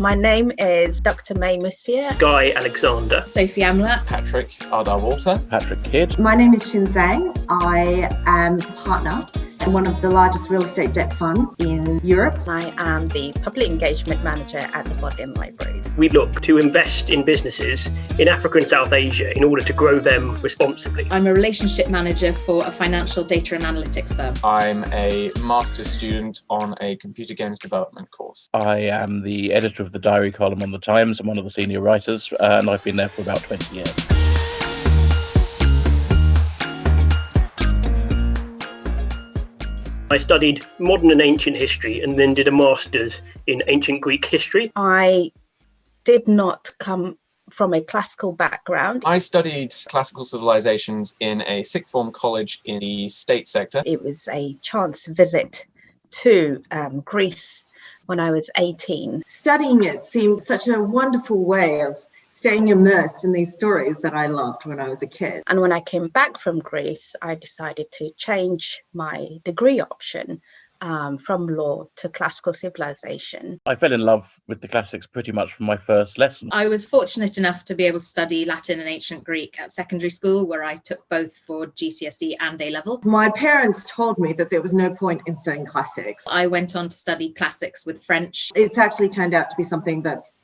My name is Dr. May Monsieur. Guy Alexander. Sophie Amler. Patrick Ardar-Walter. Patrick Kidd. My name is Xin Zhang. I am partner in one of the largest real estate debt funds in Europe. I am the Public Engagement Manager at the Bodleian Libraries. We look to invest in businesses in Africa and South Asia in order to grow them responsibly. I'm a relationship manager for a financial data and analytics firm. I'm a master's student on a computer games development course. I am the editor of the diary column on The Times. I'm one of the senior writers, and I've been there for about 20 years. I studied modern and ancient history and then did a master's in ancient Greek history. I did not come from a classical background. I studied classical civilizations in a sixth form college in the state sector. It was a chance visit to Greece when I was 18. Studying it seemed such a wonderful way of staying immersed in these stories that I loved when I was a kid. And when I came back from Greece, I decided to change my degree option from law to classical civilization. I fell in love with the classics pretty much from my first lesson. I was fortunate enough to be able to study Latin and ancient Greek at secondary school, where I took both for GCSE and A-level. My parents told me that there was no point in studying classics. I went on to study classics with French. It's actually turned out to be something that's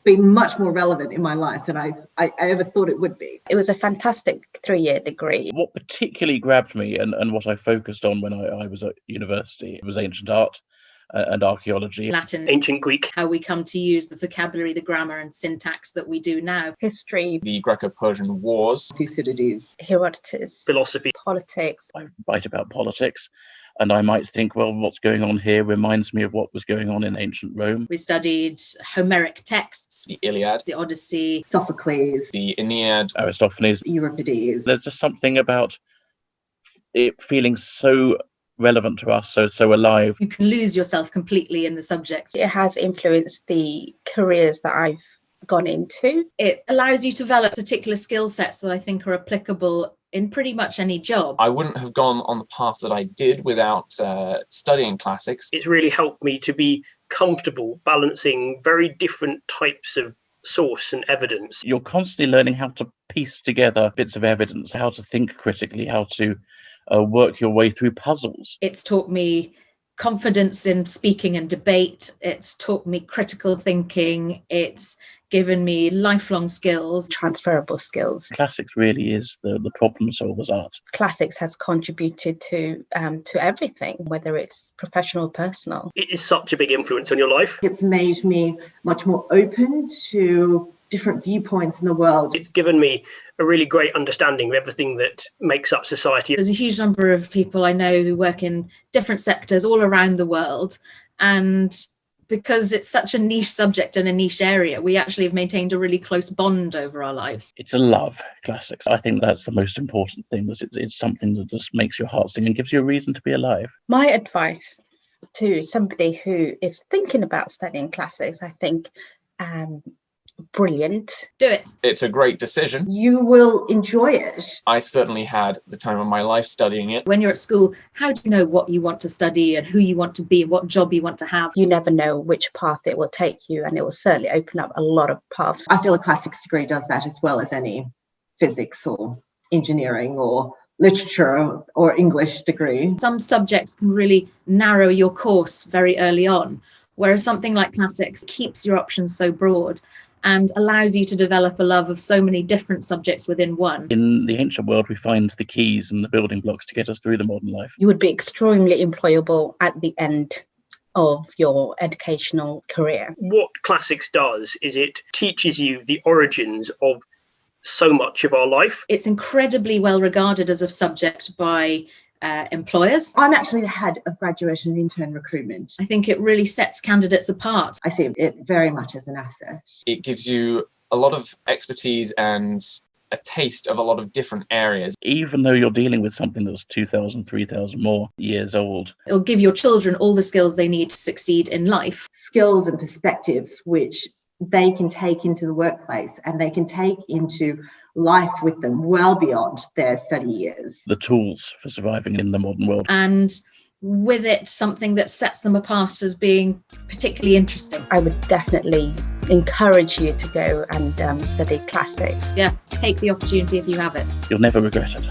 been much more relevant in my life than I ever thought it would be. It was a fantastic 3-year degree. What particularly grabbed me and what I focused on when I was at university was ancient art and archaeology. Latin, Ancient Greek. how we come to use the vocabulary, the grammar and syntax that we do now. History, The Greco-Persian Wars. Thucydides. Herodotus, Philosophy. politics. I write about politics, and I might think, well, what's going on here reminds me of what was going on in ancient Rome. We studied Homeric texts, The Iliad. the Odyssey. Sophocles. The Aeneid. Aristophanes. Euripides. There's just something about it feeling so relevant to us, so alive. You can lose yourself completely in the subject. It has influenced the careers that I've gone into. It allows you to develop particular skill sets that I think are applicable in pretty much any job. I wouldn't have gone on the path that I did without studying classics. It's really helped me to be comfortable balancing very different types of source and evidence. You're constantly learning how to piece together bits of evidence, how to think critically, how to work your way through puzzles. It's taught me confidence in speaking and debate. It's taught me critical thinking. It's given me lifelong skills. Transferable skills. Classics really is the problem solver's art. Classics has contributed to everything, whether it's professional or personal. It is such a big influence on your life. It's made me much more open to different viewpoints in the world. It's given me a really great understanding of everything that makes up society. There's a huge number of people I know who work in different sectors all around the world. And because it's such a niche subject and a niche area, we actually have maintained a really close bond over our lives. It's a love, classics. I think that's the most important thing, that it's something that just makes your heart sing and gives you a reason to be alive. My advice to somebody who is thinking about studying classics, I think, brilliant. Do it. It's a great decision. You will enjoy it. I certainly had the time of my life studying it. When you're at school, how do you know what you want to study and who you want to be and what job you want to have? You never know which path it will take you, and it will certainly open up a lot of paths. I feel a classics degree does that as well as any physics or engineering or literature or English degree. Some subjects can really narrow your course very early on, whereas something like classics keeps your options so broad and allows you to develop a love of so many different subjects within one. In the ancient world, we find the keys and the building blocks to get us through the modern life. You would be extremely employable at the end of your educational career. What classics does is it teaches you the origins of so much of our life. It's incredibly well regarded as a subject by employers. I'm actually the head of graduation and intern recruitment. I think it really sets candidates apart. I see it very much as an asset. It gives you a lot of expertise and a taste of a lot of different areas. Even though you're dealing with something that's 2,000, 3,000 more years old. It'll give your children all the skills they need to succeed in life. Skills and perspectives which they can take into the workplace and they can take into life with them well beyond their study years. The tools for surviving in the modern world. And with it something that sets them apart as being particularly interesting? I would definitely encourage you to go and study classics. Yeah, take the opportunity if you have it. You'll never regret it.